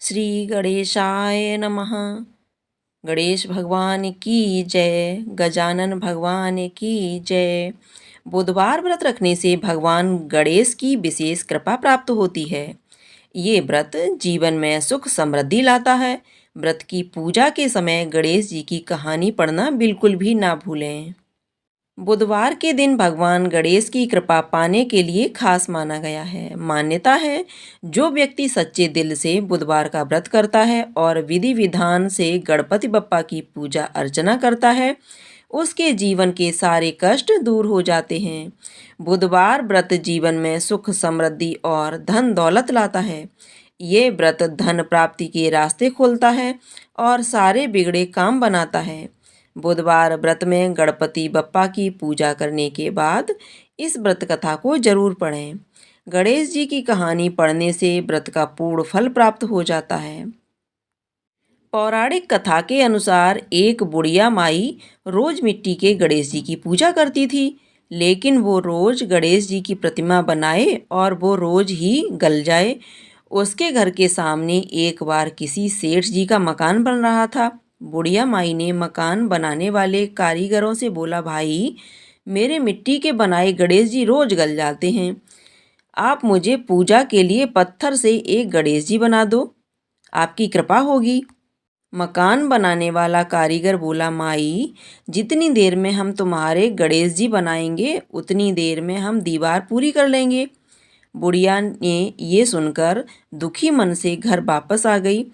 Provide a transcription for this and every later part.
श्री गणेशाय नमः। गणेश भगवान की जय। गजानन भगवान की जय। बुधवार व्रत रखने से भगवान गणेश की विशेष कृपा प्राप्त होती है। ये व्रत जीवन में सुख समृद्धि लाता है। व्रत की पूजा के समय गणेश जी की कहानी पढ़ना बिल्कुल भी ना भूलें। बुधवार के दिन भगवान गणेश की कृपा पाने के लिए खास माना गया है। मान्यता है, जो व्यक्ति सच्चे दिल से बुधवार का व्रत करता है और विधि विधान से गणपति बप्पा की पूजा अर्चना करता है, उसके जीवन के सारे कष्ट दूर हो जाते हैं। बुधवार व्रत जीवन में सुख समृद्धि और धन दौलत लाता है। ये व्रत धन प्राप्ति के रास्ते खोलता है और सारे बिगड़े काम बनाता है। बुधवार व्रत में गणपति बप्पा की पूजा करने के बाद इस व्रत कथा को जरूर पढ़ें। गणेश जी की कहानी पढ़ने से व्रत का पूर्ण फल प्राप्त हो जाता है। पौराणिक कथा के अनुसार एक बुढ़िया माई रोज मिट्टी के गणेश जी की पूजा करती थी, लेकिन वो रोज गणेश जी की प्रतिमा बनाए और वो रोज ही गल जाए। उसके घर के सामने एक बार किसी सेठ जी का मकान बन रहा था। बुढ़िया माई ने मकान बनाने वाले कारीगरों से बोला, भाई, मेरे मिट्टी के बनाए गणेश जी रोज गल जाते हैं। आप मुझे पूजा के लिए पत्थर से एक गणेश जी बना दो, आपकी कृपा होगी। मकान बनाने वाला कारीगर बोला, माई, जितनी देर में हम तुम्हारे गणेश जी बनाएंगे उतनी देर में हम दीवार पूरी कर लेंगे। बुढ़िया ने ये सुनकर दुखी मन से घर वापस आ गई।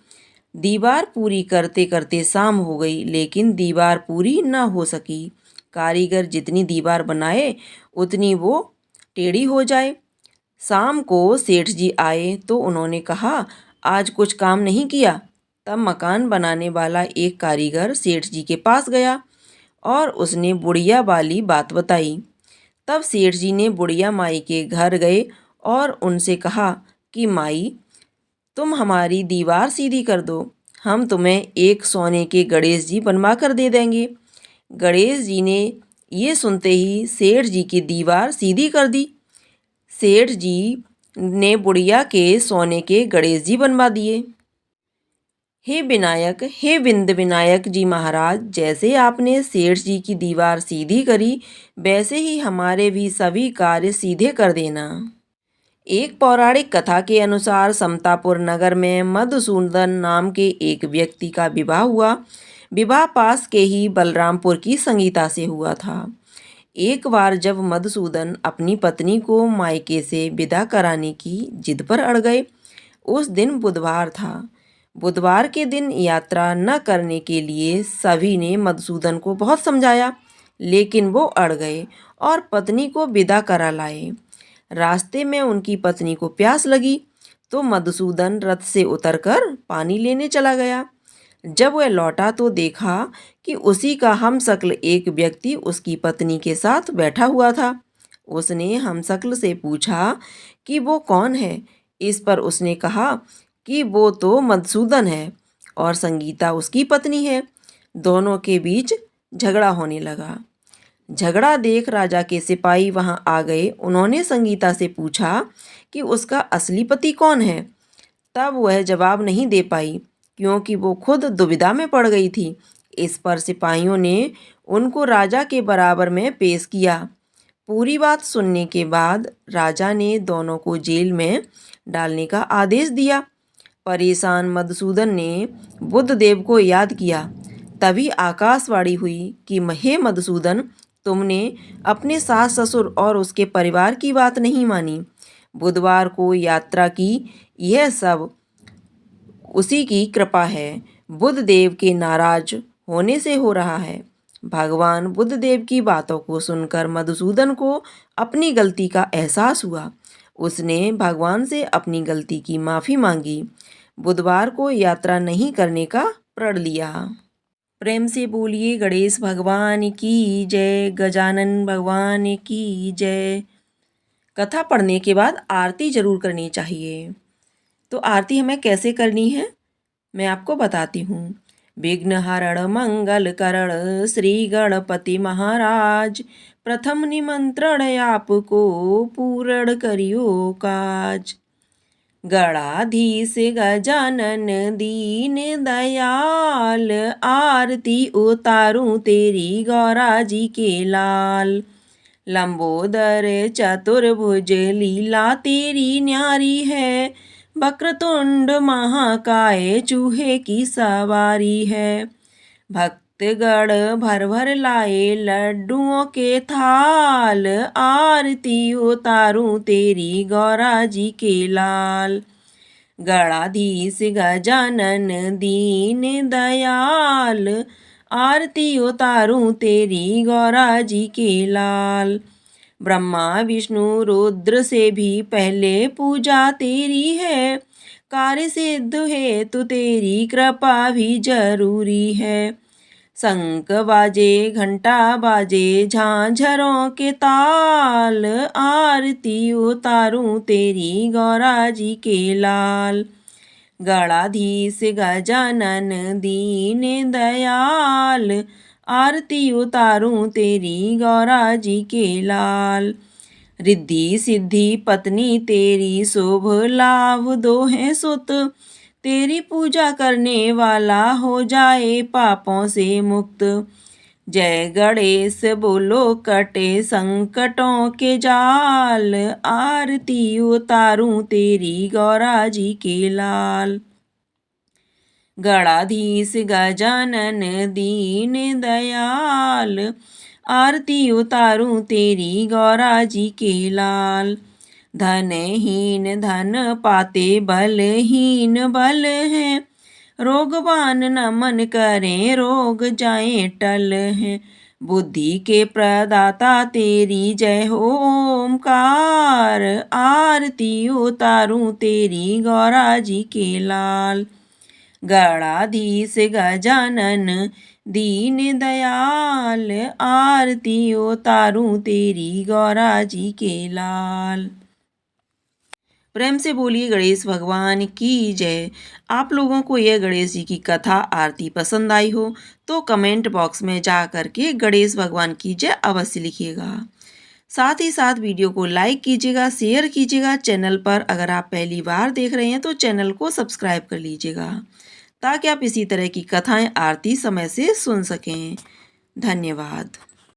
दीवार पूरी करते करते शाम हो गई, लेकिन दीवार पूरी न हो सकी। कारीगर जितनी दीवार बनाए उतनी वो टेढ़ी हो जाए। शाम को सेठ जी आए तो उन्होंने कहा, आज कुछ काम नहीं किया। तब मकान बनाने वाला एक कारीगर सेठ जी के पास गया और उसने बुढ़िया वाली बात बताई। तब सेठ जी ने बुढ़िया माई के घर गए और उनसे कहा कि माई, तुम हमारी दीवार सीधी कर दो, हम तुम्हें एक सोने के गणेश जी बनवा कर दे देंगे। गणेश जी ने ये सुनते ही सेठ जी की दीवार सीधी कर दी। सेठ जी ने बुढ़िया के सोने के गणेश जी बनवा दिए। हे विनायक, हे विंद विनायक जी महाराज, जैसे आपने सेठ जी की दीवार सीधी करी, वैसे ही हमारे भी सभी कार्य सीधे कर देना। एक पौराणिक कथा के अनुसार समतापुर नगर में मधुसूदन नाम के एक व्यक्ति का विवाह हुआ। विवाह पास के ही बलरामपुर की संगीता से हुआ था। एक बार जब मधुसूदन अपनी पत्नी को मायके से विदा कराने की जिद पर अड़ गए। उस दिन बुधवार था। बुधवार के दिन यात्रा न करने के लिए सभी ने मधुसूदन को बहुत समझाया, लेकिन वो अड़ गए और पत्नी को विदा करा लाए। रास्ते में उनकी पत्नी को प्यास लगी तो मधुसूदन रथ से उतरकर पानी लेने चला गया। जब वह लौटा तो देखा कि उसी का हमशक्ल एक व्यक्ति उसकी पत्नी के साथ बैठा हुआ था। उसने हमशक्ल से पूछा कि वो कौन है। इस पर उसने कहा कि वो तो मधुसूदन है और संगीता उसकी पत्नी है। दोनों के बीच झगड़ा होने लगा। झगड़ा देख राजा के सिपाही वहां आ गए। उन्होंने संगीता से पूछा कि उसका असली पति कौन है। तब वह जवाब नहीं दे पाई, क्योंकि वो खुद दुविधा में पड़ गई थी। इस पर सिपाहियों ने उनको राजा के बराबर में पेश किया। पूरी बात सुनने के बाद राजा ने दोनों को जेल में डालने का आदेश दिया। परेशान मधुसूदन ने बुद्धदेव को याद किया। तभी आकाशवाणी हुई कि हे मधुसूदन, तुमने अपने सास ससुर और उसके परिवार की बात नहीं मानी। बुधवार को यात्रा की, यह सब उसी की कृपा है। बुद्धदेव के नाराज होने से हो रहा है। भगवान बुद्धदेव की बातों को सुनकर मधुसूदन को अपनी गलती का एहसास हुआ। उसने भगवान से अपनी गलती की माफ़ी मांगी। बुधवार को यात्रा नहीं करने का प्रण लिया। प्रेम से बोलिए गणेश भगवान की जय। गजानन भगवान की जय। कथा पढ़ने के बाद आरती जरूर करनी चाहिए। तो आरती हमें कैसे करनी है, मैं आपको बताती हूँ। विघ्नहरण मंगल करण श्री गणपति महाराज, प्रथम निमंत्रण आपको पूर्ण करियो काज। गणाधीश गजानन दीन दयाल, आरती उतारूं तेरी गौरा जी के लाल। लंबोदर चतुर्भुज लीला तेरी न्यारी है, वक्रतुंड महाकाय चूहे की सवारी है। भक्तगण भर भर लाए लड्डुओं के थाल, आरती उतारूं तेरी गौरा जी के लाल। गणाधीश गजानन दीन दयाल, आरती उतारूं तेरी गौरा जी के लाल। ब्रह्मा विष्णु रुद्र से भी पहले पूजा तेरी है, कार्य सिद्ध हेतु तेरी कृपा भी जरूरी है। शंख बाजे घंटा बाजे झांझरों के ताल, आरती उतारूं तेरी गौरा जी के लाल। गणाधीश गजानन दीन दयाल, आरती उतारूं तेरी गौरा जी के लाल। रिद्धि सिद्धि पत्नी तेरी शुभ लाभ दो है सुत, तेरी पूजा करने वाला हो जाए पापों से मुक्त। जय गणेश बोलो कटे संकटों के जाल, आरती उतारूं तेरी गौरा जी के लाल। गणाधीश गजानन दीन दयाल, आरती उतारूं तेरी गौरा जी के लाल। धनहीन धन पाते बलहीन बल है, रोगवान न मन करें रोग जाएं टल है। बुद्धि के प्रदाता तेरी जय हो ओमकार, आरती उतारूं तेरी गौरा जी के लाल। गणाधीश गजानन दीन दयाल, आरती उतारूं तेरी गौरा जी के लाल। प्रेम से बोलिए गणेश भगवान की जय। आप लोगों को यह गणेश जी की कथा आरती पसंद आई हो तो कमेंट बॉक्स में जा कर के गणेश भगवान की जय अवश्य लिखिएगा। साथ ही साथ वीडियो को लाइक कीजिएगा, शेयर कीजिएगा। चैनल पर अगर आप पहली बार देख रहे हैं तो चैनल को सब्सक्राइब कर लीजिएगा, ताकि आप इसी तरह की कथाएं आरती समय से सुन सकें। धन्यवाद।